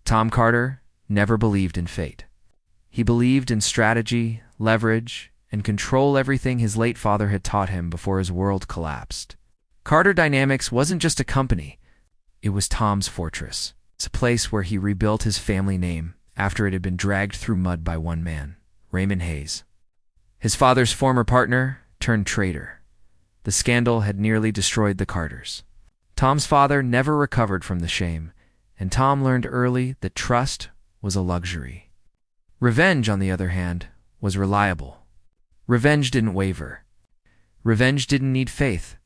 Tom Carter never believed in fate. He believed in strategy, leverage, and control, everything his late father had taught him before his world collapsed. Carter Dynamics wasn't just a company. It was Tom's fortress. It's a place where he rebuilt his family name after it had been dragged through mud by one man, Raymond Hayes. His father's former partner turned traitor. The scandal had nearly destroyed the Carters. Tom's father never recovered from the shame, and Tom learned early that trust was a luxury. Revenge, on the other hand, was reliable. Revenge didn't waver. Revenge didn't need faith.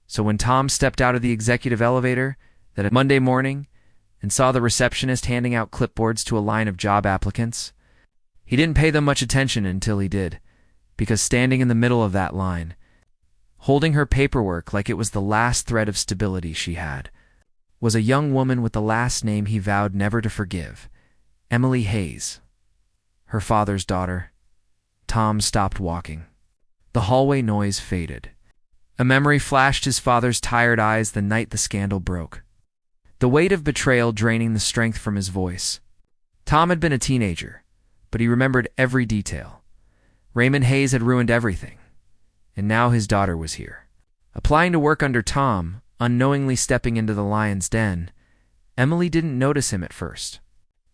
So when Tom stepped out of the executive elevator that Monday morning and saw the receptionist handing out clipboards to a line of job applicants, he didn't pay them much attention until he did, because standing in the middle of that line, holding her paperwork like it was the last thread of stability she had, was a young woman with the last name he vowed never to forgive, Emily Hayes, her father's daughter. Tom stopped walking. The hallway noise faded. A memory flashed his father's tired eyes the night the scandal broke, the weight of betrayal draining the strength from his voice. Tom had been a teenager, but he remembered every detail. Raymond Hayes had ruined everything, and now his daughter was here. Applying to work under Tom, unknowingly stepping into the lion's den, Emily didn't notice him at first.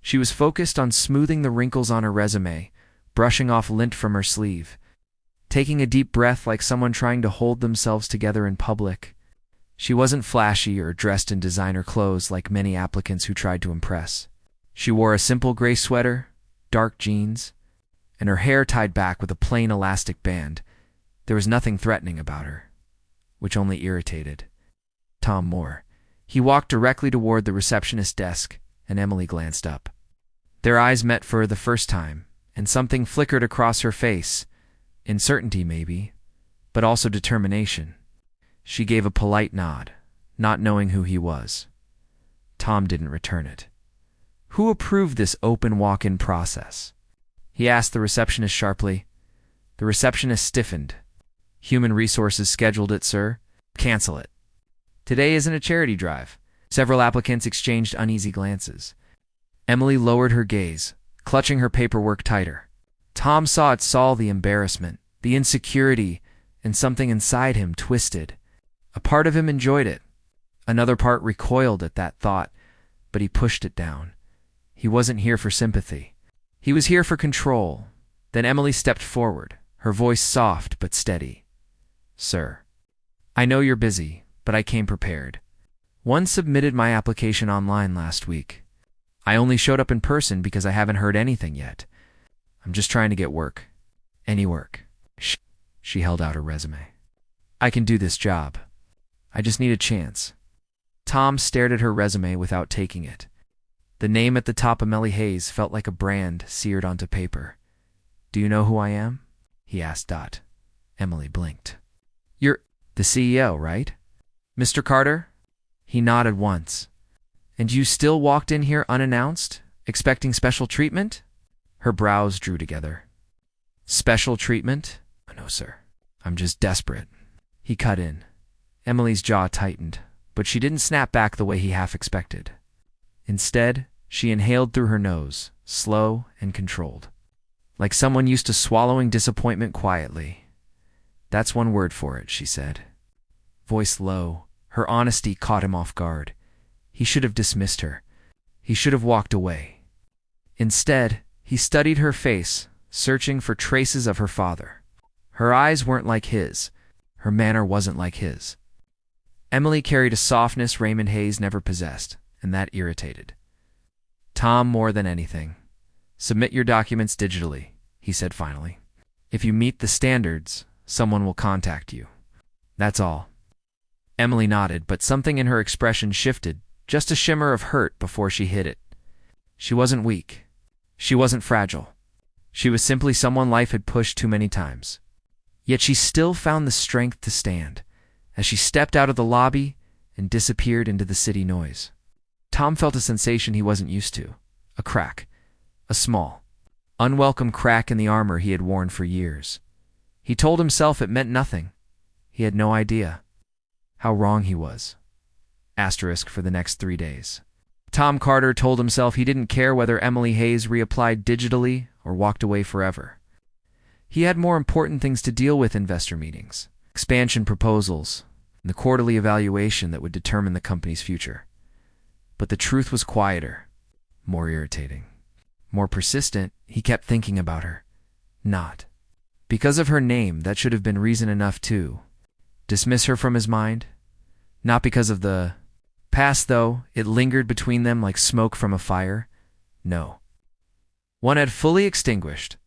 She was focused on smoothing the wrinkles on her resume, brushing off lint from her sleeve, taking a deep breath like someone trying to hold themselves together in public. She wasn't flashy or dressed in designer clothes like many applicants who tried to impress. She wore a simple gray sweater, dark jeans, and her hair tied back with a plain elastic band. There was nothing threatening about her, which only irritated Tom more. He walked directly toward the receptionist's desk, and Emily glanced up. Their eyes met for the first time, and something flickered across her face. Uncertainty, maybe, but also determination. She gave a polite nod, not knowing who he was. Tom didn't return it. Who approved this open walk-in process? He asked the receptionist sharply. The receptionist stiffened. Human Resources scheduled it, sir. Cancel it. Today isn't a charity drive. Several applicants exchanged uneasy glances. Emily lowered her gaze, clutching her paperwork tighter. Tom saw the embarrassment, the insecurity, and something inside him twisted. A part of him enjoyed it. Another part recoiled at that thought, but he pushed it down. He wasn't here for sympathy. He was here for control. Then Emily stepped forward, her voice soft but steady. Sir, I know you're busy, but I came prepared. One submitted my application online last week. I only showed up in person because I haven't heard anything yet. I'm just trying to get work. Any work. She held out her resume. I can do this job. I just need a chance. Tom stared at her resume without taking it. The name at the top, Emily Hayes, felt like a brand seared onto paper. Do you know who I am? He asked Dot. Emily blinked. You're the CEO, right? Mr. Carter? He nodded once. And you still walked in here unannounced, expecting special treatment? Her brows drew together. Special treatment? No, sir. I'm just desperate. He cut in. Emily's jaw tightened, but she didn't snap back the way he half expected. Instead, she inhaled through her nose, slow and controlled, like someone used to swallowing disappointment quietly. That's one word for it, she said. Voice low, her honesty caught him off guard. He should have dismissed her. He should have walked away. Instead, he studied her face, searching for traces of her father. Her eyes weren't like his. Her manner wasn't like his. Emily carried a softness Raymond Hayes never possessed, and that irritated Tom more than anything. Submit your documents digitally, he said finally. If you meet the standards, someone will contact you. That's all. Emily nodded, but something in her expression shifted, just a shimmer of hurt before she hit it. She wasn't weak. She wasn't fragile. She was simply someone life had pushed too many times. Yet she still found the strength to stand, as she stepped out of the lobby and disappeared into the city noise. Tom felt a sensation he wasn't used to. A crack. A small, unwelcome crack in the armor he had worn for years. He told himself it meant nothing. He had no idea how wrong he was. Asterisk for the next 3 days. Tom Carter told himself he didn't care whether Emily Hayes reapplied digitally or walked away forever. He had more important things to deal with: investor meetings, expansion proposals, and the quarterly evaluation that would determine the company's future. But the truth was quieter, more irritating, more persistent. He kept thinking about her. Not because of her name, that should have been reason enough to dismiss her from his mind. Not because of the past, though it lingered between them like smoke from a fire. No. One had fully extinguished.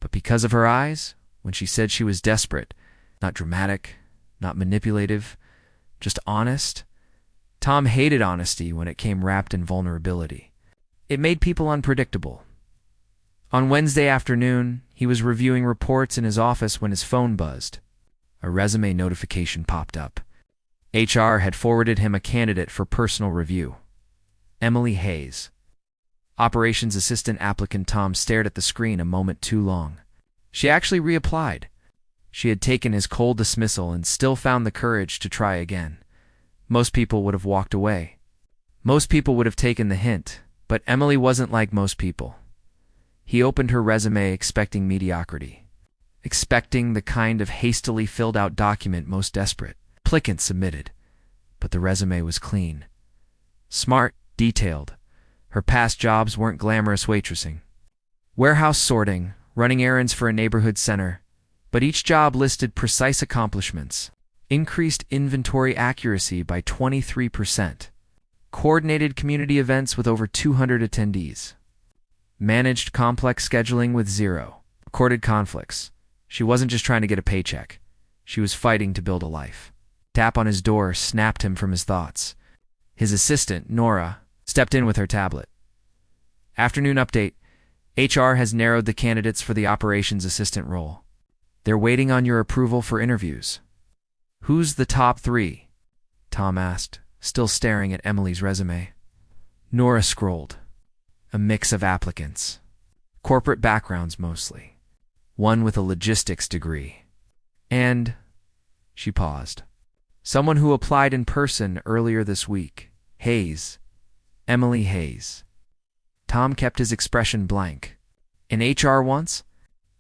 But because of her eyes, when she said she was desperate, not dramatic, not manipulative, just honest. Tom hated honesty when it came wrapped in vulnerability. It made people unpredictable. On Wednesday afternoon, he was reviewing reports in his office when his phone buzzed. A resume notification popped up. HR had forwarded him a candidate for personal review. Emily Hayes. Operations assistant applicant. Tom stared at the screen a moment too long. She actually reapplied. She had taken his cold dismissal and still found the courage to try again. Most people would have walked away. Most people would have taken the hint, but Emily wasn't like most people. He opened her resume expecting mediocrity, expecting the kind of hastily filled out document most desperate applicants submitted. But the resume was clean. Smart, detailed. Her past jobs weren't glamorous waitressing. Warehouse sorting, running errands for a neighborhood center, but each job listed precise accomplishments. Increased inventory accuracy by 23%. Coordinated community events with over 200 attendees. Managed complex scheduling with 0 recorded conflicts. She wasn't just trying to get a paycheck. She was fighting to build a life. Tap on his door snapped him from his thoughts. His assistant, Nora, stepped in with her tablet. Afternoon update. HR has narrowed the candidates for the operations assistant role. They're waiting on your approval for interviews. Who's the top 3? Tom asked, still staring at Emily's resume. Nora scrolled. A mix of applicants. Corporate backgrounds mostly. One with a logistics degree. And she paused. Someone who applied in person earlier this week. Hayes. Emily Hayes. Tom kept his expression blank. In HR once?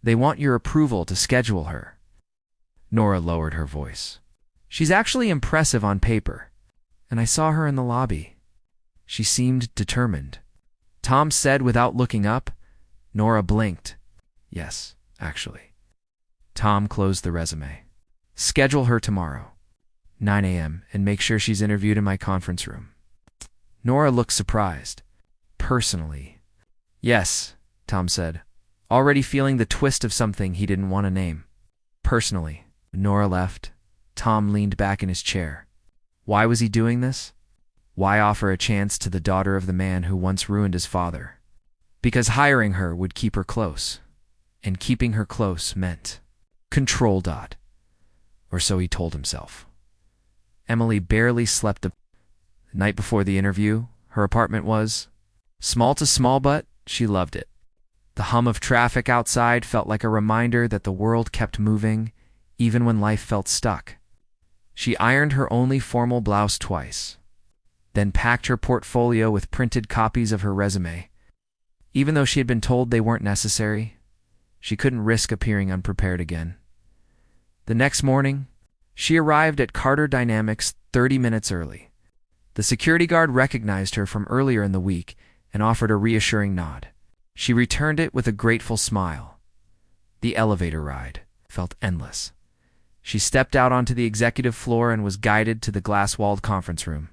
They want your approval to schedule her. Nora lowered her voice. She's actually impressive on paper, and I saw her in the lobby. She seemed determined. Tom said without looking up. Nora blinked. Yes, actually. Tom closed the resume. Schedule her tomorrow, 9 a.m., and make sure she's interviewed in my conference room. Nora looked surprised. Personally. Yes, Tom said, already feeling the twist of something he didn't want to name. Personally. Nora left. Tom leaned back in his chair. Why was he doing this? Why offer a chance to the daughter of the man who once ruined his father? Because hiring her would keep her close. And keeping her close meant control. Or so he told himself. Emily barely slept the night before the interview. Her apartment was small to small, but she loved it. The hum of traffic outside felt like a reminder that the world kept moving, even when life felt stuck. She ironed her only formal blouse twice, then packed her portfolio with printed copies of her resume. Even though she had been told they weren't necessary, she couldn't risk appearing unprepared again. The next morning, she arrived at Carter Dynamics 30 minutes early. The security guard recognized her from earlier in the week and offered a reassuring nod. She returned it with a grateful smile. The elevator ride felt endless. She stepped out onto the executive floor and was guided to the glass-walled conference room.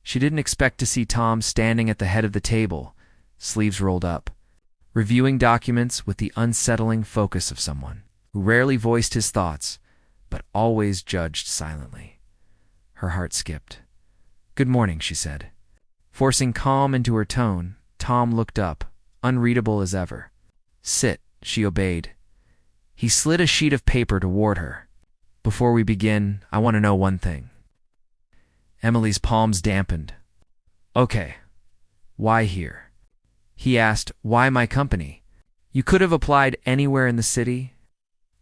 She didn't expect to see Tom standing at the head of the table, sleeves rolled up, reviewing documents with the unsettling focus of someone who rarely voiced his thoughts, but always judged silently. Her heart skipped. "Good morning," she said. Forcing calm into her tone, Tom looked up, unreadable as ever. "Sit," she obeyed. He slid a sheet of paper toward her. "Before we begin, I want to know one thing." Emily's palms dampened. "Okay. Why here?" He asked, "Why my company? You could have applied anywhere in the city."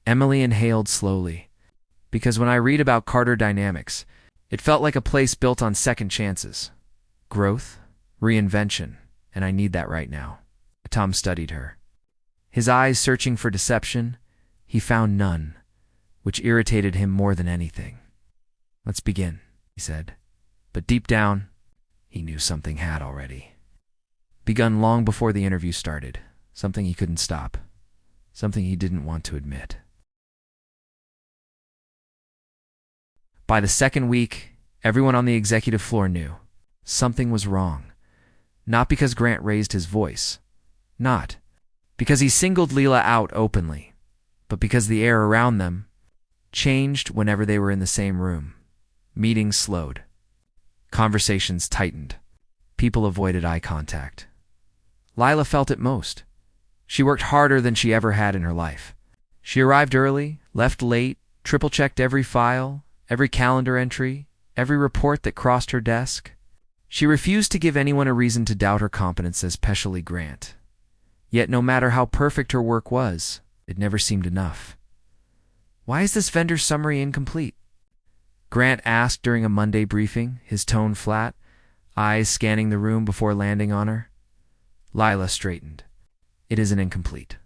Emily inhaled slowly. "Because when I read about Carter Dynamics, it felt like a place built on second chances. Growth, Reinvention, and I need that right now. Tom studied her. His eyes searching for deception, he found none, which irritated him more than anything. Let's begin, he said. But deep down, he knew something had already begun long before the interview started, something he couldn't stop, something he didn't want to admit. By the second week, everyone on the executive floor knew something was wrong. Not because Grant raised his voice, not because he singled Lila out openly, but because the air around them changed whenever they were in the same room. Meetings slowed. Conversations tightened. People avoided eye contact. Lila felt it most. She worked harder than she ever had in her life. She arrived early, left late, triple-checked every file, every calendar entry, every report that crossed her desk. She refused to give anyone a reason to doubt her competence, especially Grant. Yet no matter how perfect her work was, it never seemed enough. Why is this vendor summary incomplete? Grant asked during a Monday briefing, his tone flat, eyes scanning the room before landing on her. Lila straightened. It isn't incomplete.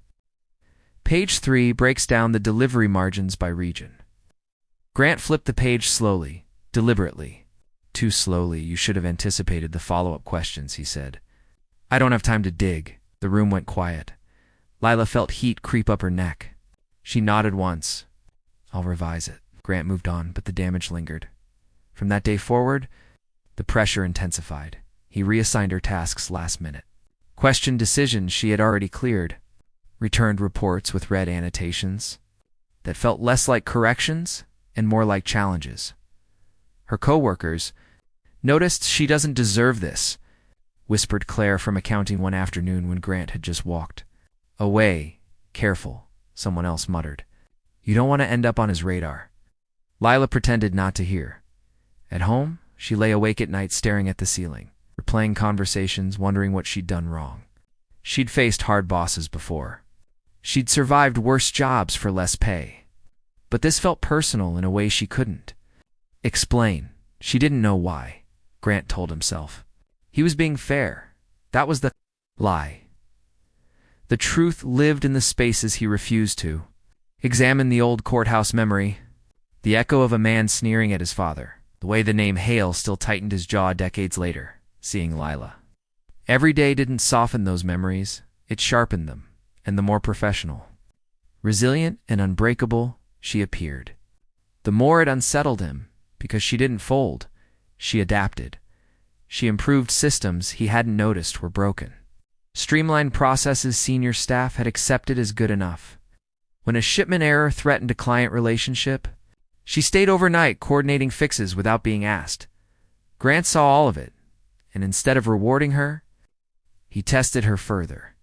Page 3 breaks down the delivery margins by region. Grant flipped the page slowly, deliberately. Too slowly, you should have anticipated the follow-up questions, he said. I don't have time to dig. The room went quiet. Lila felt heat creep up her neck. She nodded once. I'll revise it. Grant moved on, but the damage lingered. From that day forward, the pressure intensified. He reassigned her tasks last minute. Questioned decisions she had already cleared. Returned reports with red annotations that felt less like corrections and more like challenges. Her co-workers noticed she doesn't deserve this, whispered Claire from accounting one afternoon when Grant had just walked away. Careful, someone else muttered. You don't want to end up on his radar. Lila pretended not to hear. At home, she lay awake at night staring at the ceiling, replaying conversations, wondering what she'd done wrong. She'd faced hard bosses before. She'd survived worse jobs for less pay. But this felt personal in a way she couldn't explain. She didn't know why, Grant told himself. He was being fair. That was the lie. The truth lived in the spaces he refused to. Examine the old courthouse memory. The echo of a man sneering at his father. The way the name Hale still tightened his jaw decades later, seeing Lila. Every day didn't soften those memories. It sharpened them, and the more professional. Resilient and unbreakable, she appeared. The more it unsettled him, because she didn't fold. She adapted. She improved systems he hadn't noticed were broken. Streamlined processes senior staff had accepted as good enough. When a shipment error threatened a client relationship, she stayed overnight coordinating fixes without being asked. Grant saw all of it, and instead of rewarding her, he tested her further.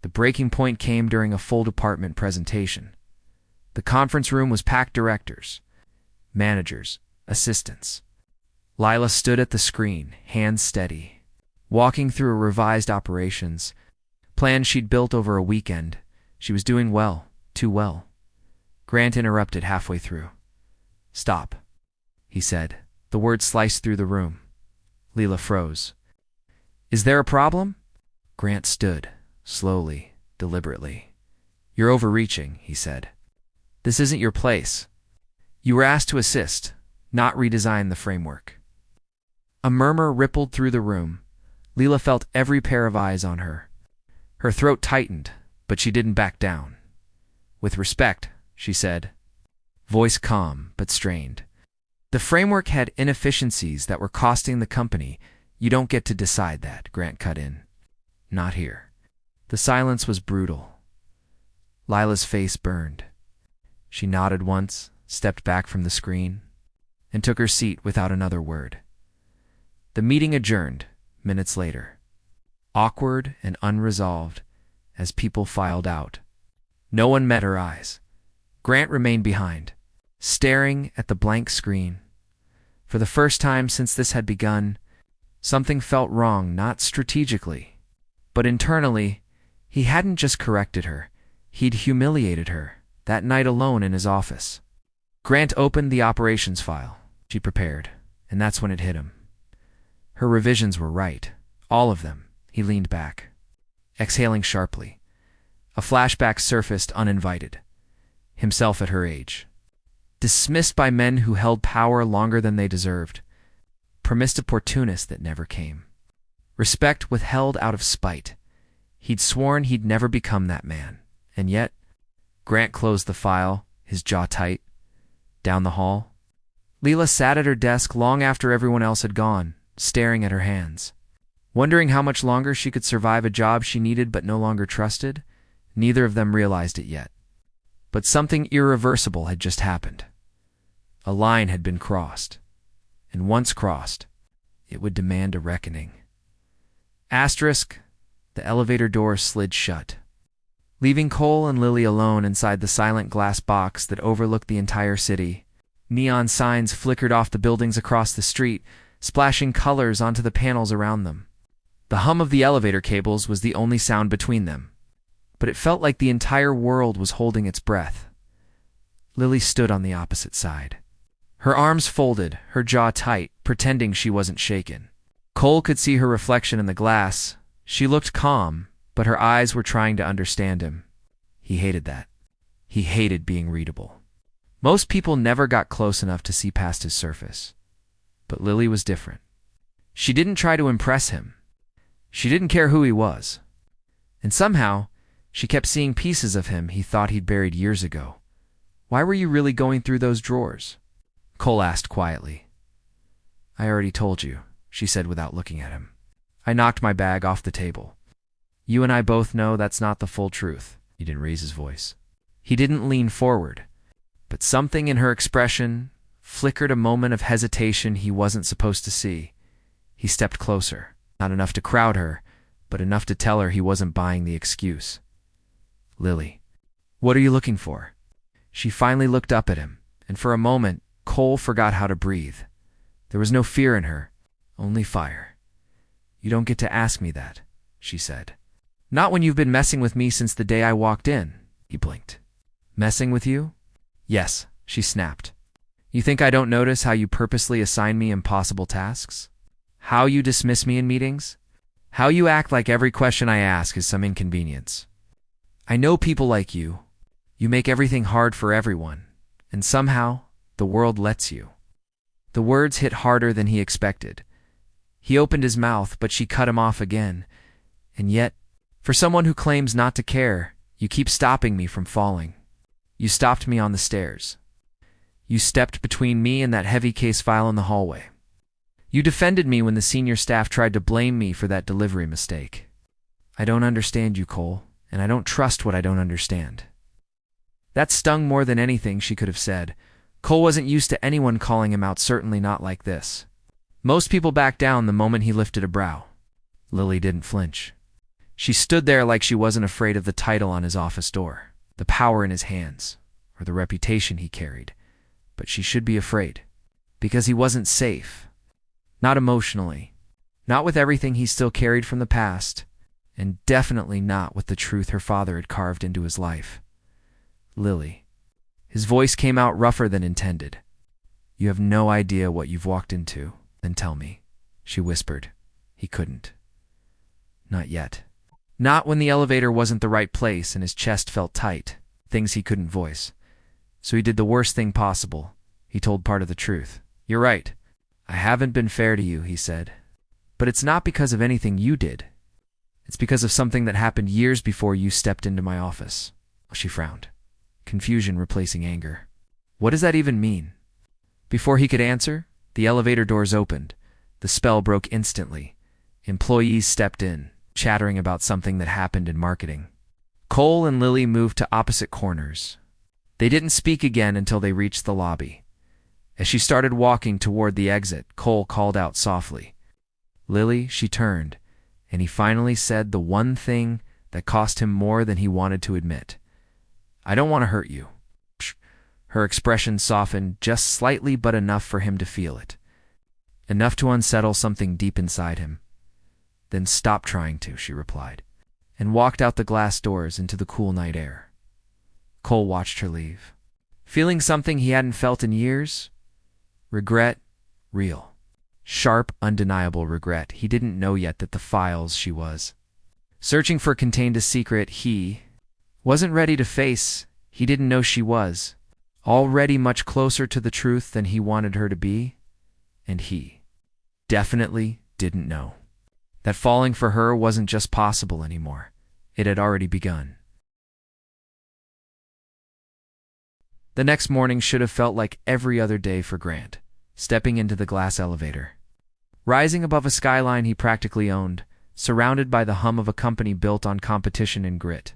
The breaking point came during a full department presentation. The conference room was packed: directors, managers, assistants. Lila stood at the screen, hands steady, walking through a revised operations plan she'd built over a weekend. She was doing well, too well. Grant interrupted halfway through. Stop, he said. The words sliced through the room. Lila froze. Is there a problem? Grant stood, slowly, deliberately. You're overreaching, he said. This isn't your place. You were asked to assist, not redesign the framework. A murmur rippled through the room. Lila felt every pair of eyes on her. Her throat tightened, but she didn't back down. With respect, she said, voice calm but strained. The framework had inefficiencies that were costing the company. You don't get to decide that, Grant cut in. Not here. The silence was brutal. Lila's face burned. She nodded once, stepped back from the screen, and took her seat without another word. The meeting adjourned, minutes later. Awkward and unresolved, as people filed out. No one met her eyes. Grant remained behind, staring at the blank screen. For the first time since this had begun, something felt wrong, not strategically, but internally. He hadn't just corrected her, he'd humiliated her, that night alone in his office. Grant opened the operations file she prepared, and that's when it hit him. Her revisions were right, All of them. He leaned back, exhaling sharply. A flashback surfaced uninvited. Himself at her age. Dismissed by men who held power longer than they deserved. Promised opportunists that never came. Respect withheld out of spite. He'd sworn he'd never become that man. And yet, Grant closed the file, his jaw tight. Down the hall, Lila sat at her desk long after everyone else had gone, staring at her hands. Wondering how much longer she could survive a job she needed but no longer trusted. Neither of them realized it yet. But something irreversible had just happened. A line had been crossed. And once crossed, it would demand a reckoning. Asterisk, the elevator door slid shut, leaving Cole and Lily alone inside the silent glass box that overlooked the entire city. Neon signs flickered off the buildings across the street, splashing colors onto the panels around them. The hum of the elevator cables was the only sound between them, but it felt like the entire world was holding its breath. Lily stood on the opposite side. Her arms folded, her jaw tight, pretending she wasn't shaken. Cole could see her reflection in the glass. She looked calm, but her eyes were trying to understand him. He hated that. He hated being readable. Most people never got close enough to see past his surface. But Lily was different. She didn't try to impress him. She didn't care who he was. And somehow, she kept seeing pieces of him he thought he'd buried years ago. Why were you really going through those drawers? Cole asked quietly. I already told you, she said without looking at him. I knocked my bag off the table. You and I both know that's not the full truth. He didn't raise his voice. He didn't lean forward, but something in her expression flickered a moment of hesitation he wasn't supposed to see. He stepped closer, not enough to crowd her, but enough to tell her he wasn't buying the excuse. Lily, what are you looking for? She finally looked up at him, and for a moment, Cole forgot how to breathe. There was no fear in her, only fire. You don't get to ask me that, she said. Not when you've been messing with me since the day I walked in, he blinked. Messing with you? Yes, she snapped. You think I don't notice how you purposely assign me impossible tasks? How you dismiss me in meetings? How you act like every question I ask is some inconvenience? I know people like you. You make everything hard for everyone, and somehow, the world lets you. The words hit harder than he expected. He opened his mouth, but she cut him off again. And yet, for someone who claims not to care, you keep stopping me from falling. You stopped me on the stairs. You stepped between me and that heavy case file in the hallway. You defended me when the senior staff tried to blame me for that delivery mistake. I don't understand you, Cole, and I don't trust what I don't understand. That stung more than anything she could have said. Cole wasn't used to anyone calling him out, certainly not like this. Most people backed down the moment he lifted a brow. Lily didn't flinch. She stood there like she wasn't afraid of the title on his office door, the power in his hands, or the reputation he carried. But she should be afraid, because he wasn't safe. Not emotionally, not with everything he still carried from the past, and definitely not with the truth her father had carved into his life. Lily. His voice came out rougher than intended. You have no idea what you've walked into. Then tell me, she whispered. He couldn't. Not yet. Not when the elevator wasn't the right place and his chest felt tight, things he couldn't voice. So he did the worst thing possible. He told part of the truth. You're right. I haven't been fair to you, he said. But it's not because of anything you did. It's because of something that happened years before you stepped into my office. She frowned, confusion replacing anger. What does that even mean? Before he could answer, the elevator doors opened. The spell broke instantly. Employees stepped in, chattering about something that happened in marketing. Cole and Lily moved to opposite corners. They didn't speak again until they reached the lobby. As she started walking toward the exit, Cole called out softly. Lily, she turned, and he finally said the one thing that cost him more than he wanted to admit. I don't want to hurt you. Her expression softened just slightly, but enough for him to feel it. Enough to unsettle something deep inside him. Then stop trying to, she replied, and walked out the glass doors into the cool night air. Cole watched her leave, feeling something he hadn't felt in years. Regret, real. Sharp, undeniable regret. He didn't know yet that the files she was searching for contained a secret he wasn't ready to face. He didn't know she was already much closer to the truth than he wanted her to be, and he definitely didn't know that falling for her wasn't just possible anymore. It had already begun. The next morning should have felt like every other day for Grant, stepping into the glass elevator. Rising above a skyline he practically owned, surrounded by the hum of a company built on competition and grit.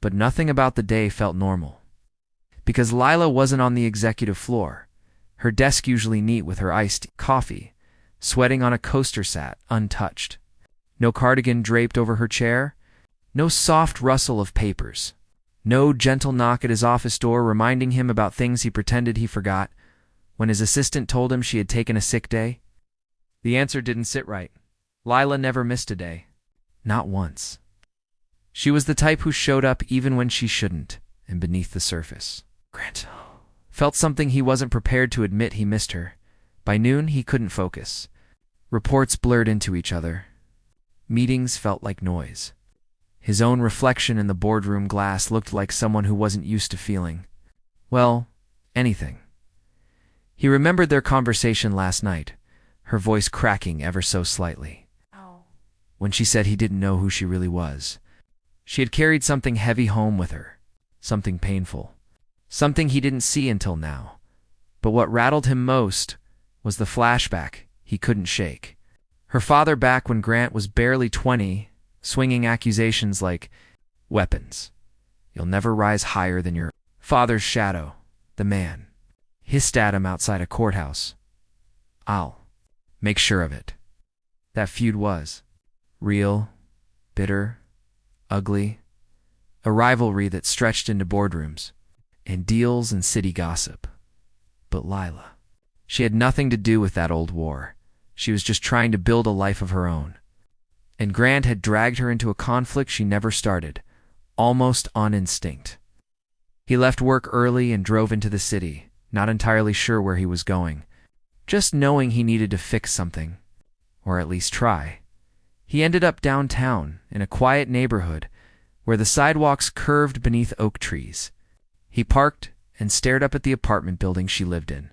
But nothing about the day felt normal. Because Lila wasn't on the executive floor, her desk usually neat with her iced coffee, sweating on a coaster sat, untouched. No cardigan draped over her chair, no soft rustle of papers, no gentle knock at his office door reminding him about things he pretended he forgot when his assistant told him she had taken a sick day. The answer didn't sit right. Lila never missed a day. Not once. She was the type who showed up even when she shouldn't, and beneath the surface, Grant felt something he wasn't prepared to admit. He missed her. By noon, he couldn't focus. Reports blurred into each other. Meetings felt like noise. His own reflection in the boardroom glass looked like someone who wasn't used to feeling, well, anything. He remembered their conversation last night, her voice cracking ever so slightly. When she said he didn't know who she really was. She had carried something heavy home with her, something painful, something he didn't see until now. But what rattled him most was the flashback he couldn't shake. Her father back when Grant was barely 20, swinging accusations like, weapons. You'll never rise higher than your father's shadow, the man. Hissed at him outside a courthouse. I'll make sure of it. That feud was real, bitter, ugly, a rivalry that stretched into boardrooms and deals and city gossip. But Lila, she had nothing to do with that old war. She was just trying to build a life of her own. And Grant had dragged her into a conflict she never started, almost on instinct. He left work early and drove into the city, not entirely sure where he was going, just knowing he needed to fix something, or at least try. He ended up downtown, in a quiet neighborhood, where the sidewalks curved beneath oak trees. He parked and stared up at the apartment building she lived in.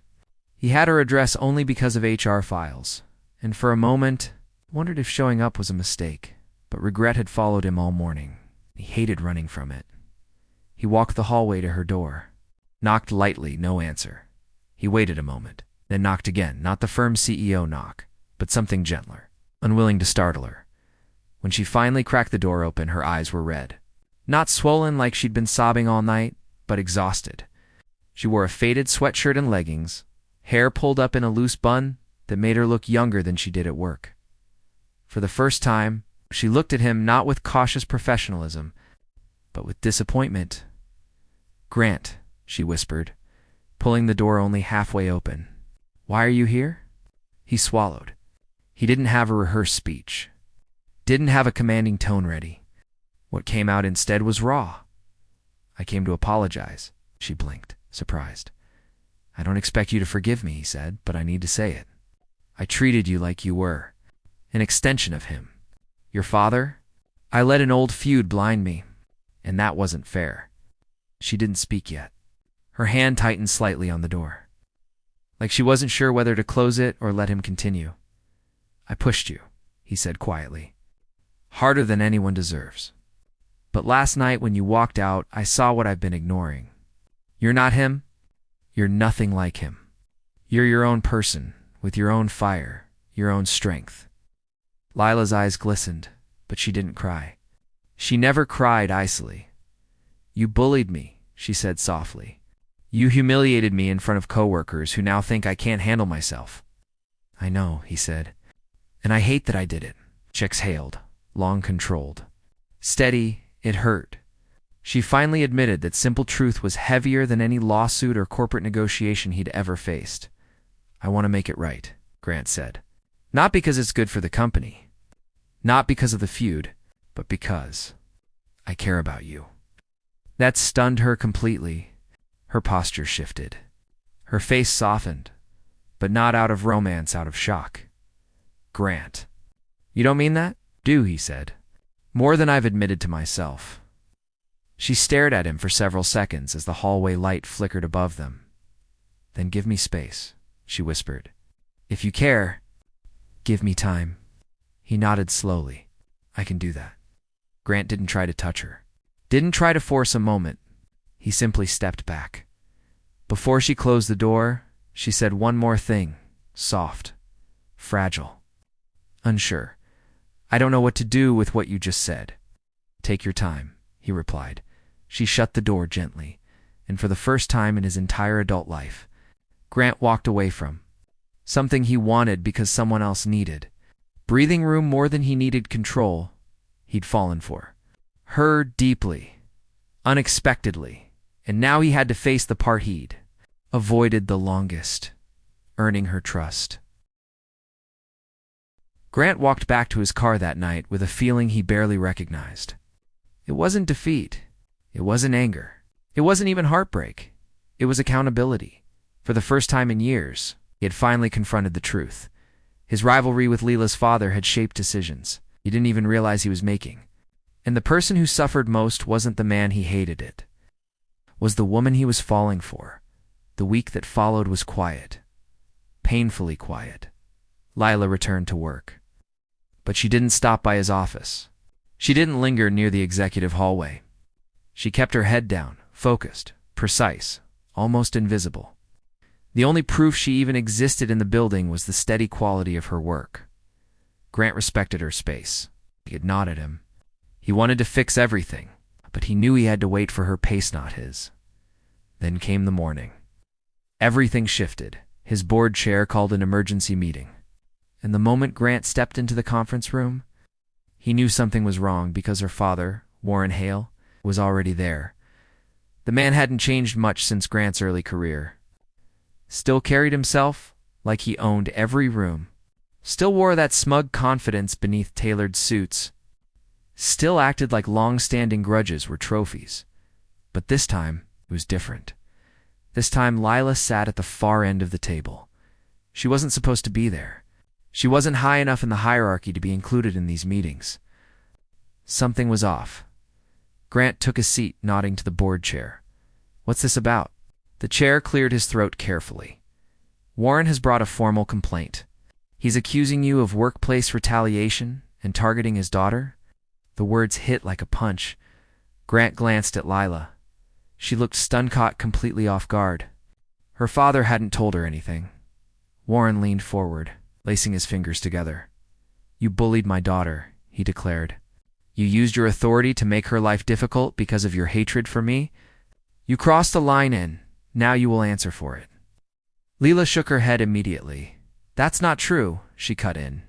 He had her address only because of HR files, and for a moment wondered if showing up was a mistake, but regret had followed him all morning. He hated running from it. He walked the hallway to her door, knocked lightly, no answer. He waited a moment, then knocked again, not the firm's CEO knock, but something gentler, unwilling to startle her. When she finally cracked the door open, her eyes were red. Not swollen like she'd been sobbing all night, but exhausted. She wore a faded sweatshirt and leggings, hair pulled up in a loose bun that made her look younger than she did at work. For the first time, she looked at him not with cautious professionalism, but with disappointment. "Grant," she whispered, pulling the door only halfway open. "Why are you here?" He swallowed. He didn't have a rehearsed speech. Didn't have a commanding tone ready. What came out instead was raw. "I came to apologize." She blinked, surprised. "I don't expect you to forgive me," he said, "but I need to say it. I treated you like you were an extension of him. Your father? I let an old feud blind me, and that wasn't fair." She didn't speak yet. Her hand tightened slightly on the door, like she wasn't sure whether to close it or let him continue. "I pushed you," he said quietly. "Harder than anyone deserves. But last night when you walked out, I saw what I've been ignoring. You're not him. You're nothing like him. You're your own person, with your own fire, your own strength." Lila's eyes glistened, but she didn't cry. She never cried icily. "You bullied me," she said softly. "You humiliated me in front of coworkers who now think I can't handle myself." "I know," he said. "And I hate that I did it." She exhaled, long controlled. Steady, it hurt. She finally admitted that simple truth was heavier than any lawsuit or corporate negotiation he'd ever faced. "I want to make it right," Grant said. "Not because it's good for the company. Not because of the feud, but because I care about you." That stunned her completely. Her posture shifted. Her face softened, but not out of romance, out of shock. Grant. You don't mean that? Do, he said. More than I've admitted to myself. She stared at him for several seconds as the hallway light flickered above them. Then give me space, she whispered. If you care, give me time. He nodded slowly. I can do that. Grant didn't try to touch her. Didn't try to force a moment. He simply stepped back. Before she closed the door, she said one more thing, soft, fragile, unsure. I don't know what to do with what you just said. Take your time, he replied. She shut the door gently, and for the first time in his entire adult life, Grant walked away from something he wanted because someone else needed. Breathing room more than he needed control, he'd fallen for her deeply, unexpectedly, and now he had to face the part he'd avoided the longest, earning her trust. Grant walked back to his car that night with a feeling he barely recognized. It wasn't defeat. It wasn't anger. It wasn't even heartbreak. It was accountability. For the first time in years, he had finally confronted the truth. His rivalry with Lila's father had shaped decisions he didn't even realize he was making. And the person who suffered most wasn't the man he hated, it was the woman he was falling for. The week that followed was quiet. Painfully quiet. Lila returned to work. But she didn't stop by his office. She didn't linger near the executive hallway. She kept her head down, focused, precise, almost invisible. The only proof she even existed in the building was the steady quality of her work. Grant respected her space. He had nodded him. He wanted to fix everything, but he knew he had to wait for her pace, not his. Then came the morning. Everything shifted. His board chair called an emergency meeting. And the moment Grant stepped into the conference room, he knew something was wrong because her father, Warren Hale, was already there. The man hadn't changed much since Grant's early career. Still carried himself like he owned every room. Still wore that smug confidence beneath tailored suits. Still acted like long-standing grudges were trophies. But this time, it was different. This time, Lila sat at the far end of the table. She wasn't supposed to be there. She wasn't high enough in the hierarchy to be included in these meetings. Something was off. Grant took a seat, nodding to the board chair. What's this about? The chair cleared his throat carefully. Warren has brought a formal complaint. He's accusing you of workplace retaliation and targeting his daughter. The words hit like a punch. Grant glanced at Lila. She looked stunned, caught completely off guard. Her father hadn't told her anything. Warren leaned forward, lacing his fingers together. You bullied my daughter, he declared. You used your authority to make her life difficult because of your hatred for me. You crossed the line and now you will answer for it. Lila shook her head immediately. That's not true, she cut in.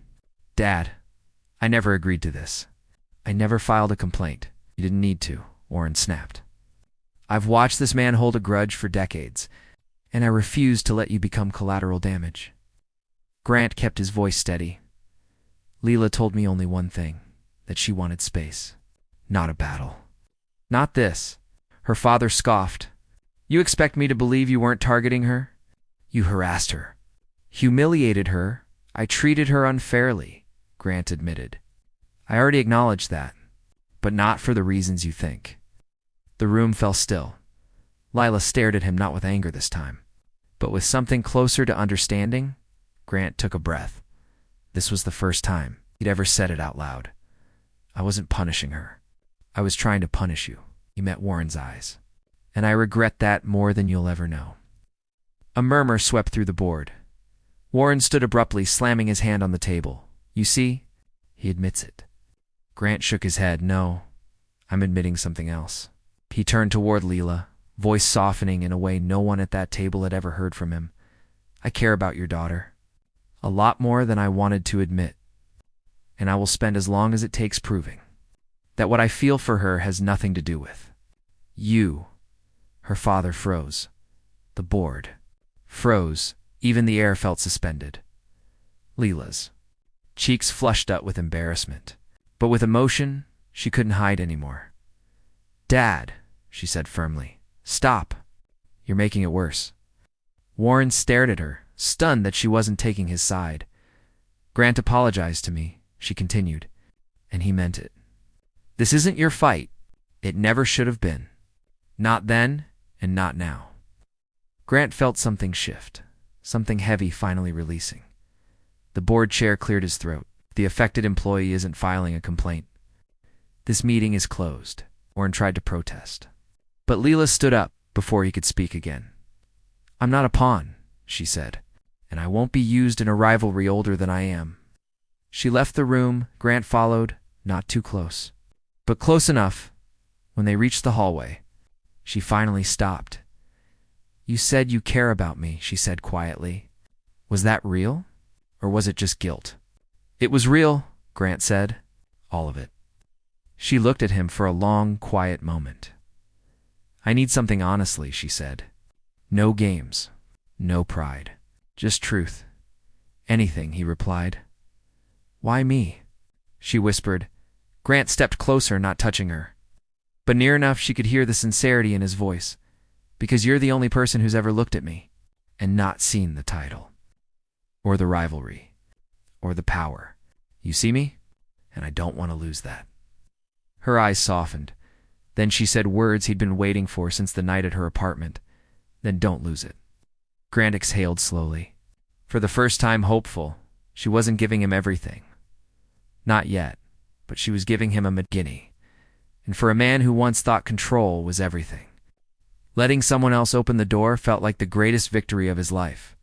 Dad, I never agreed to this. I never filed a complaint. You didn't need to, Warren snapped. I've watched this man hold a grudge for decades, and I refuse to let you become collateral damage. Grant kept his voice steady. Lila told me only one thing, that she wanted space, not a battle. Not this. Her father scoffed. You expect me to believe you weren't targeting her? You harassed her. Humiliated her. I treated her unfairly, Grant admitted. I already acknowledged that, but not for the reasons you think. The room fell still. Lila stared at him, not with anger this time, but with something closer to understanding. Grant took a breath. This was the first time he'd ever said it out loud. I wasn't punishing her. I was trying to punish you. He met Warren's eyes. And I regret that more than you'll ever know. A murmur swept through the board. Warren stood abruptly, slamming his hand on the table. You see? He admits it. Grant shook his head. No, I'm admitting something else. He turned toward Lila, voice softening in a way no one at that table had ever heard from him. I care about your daughter. A lot more than I wanted to admit. And I will spend as long as it takes proving that what I feel for her has nothing to do with you. Her father froze. The board froze. Even the air felt suspended. Lila's cheeks flushed up with embarrassment, but with emotion she couldn't hide anymore. Dad, she said firmly, stop. You're making it worse. Warren stared at her, stunned that she wasn't taking his side. Grant apologized to me, she continued, and he meant it. This isn't your fight. It never should have been. Not then, and not now. Grant felt something shift, something heavy finally releasing. The board chair cleared his throat. The affected employee isn't filing a complaint. This meeting is closed. Warren tried to protest. But Lila stood up before he could speak again. I'm not a pawn, she said, and I won't be used in a rivalry older than I am. She left the room. Grant followed, not too close, but close enough. When they reached the hallway, she finally stopped. You said you care about me, she said quietly. Was that real? Or was it just guilt? It was real, Grant said. All of it. She looked at him for a long, quiet moment. I need something honestly, she said. No games. No pride. Just truth. Anything, he replied. Why me? She whispered. Grant stepped closer, not touching her, but near enough she could hear the sincerity in his voice. Because you're the only person who's ever looked at me and not seen the title, or the rivalry, or the power. You see me? And I don't want to lose that. Her eyes softened. Then she said words he'd been waiting for since the night at her apartment. Then don't lose it. Grant exhaled slowly. For the first time hopeful, she wasn't giving him everything. Not yet, but she was giving him a beginning. And for a man who once thought control was everything, letting someone else open the door felt like the greatest victory of his life.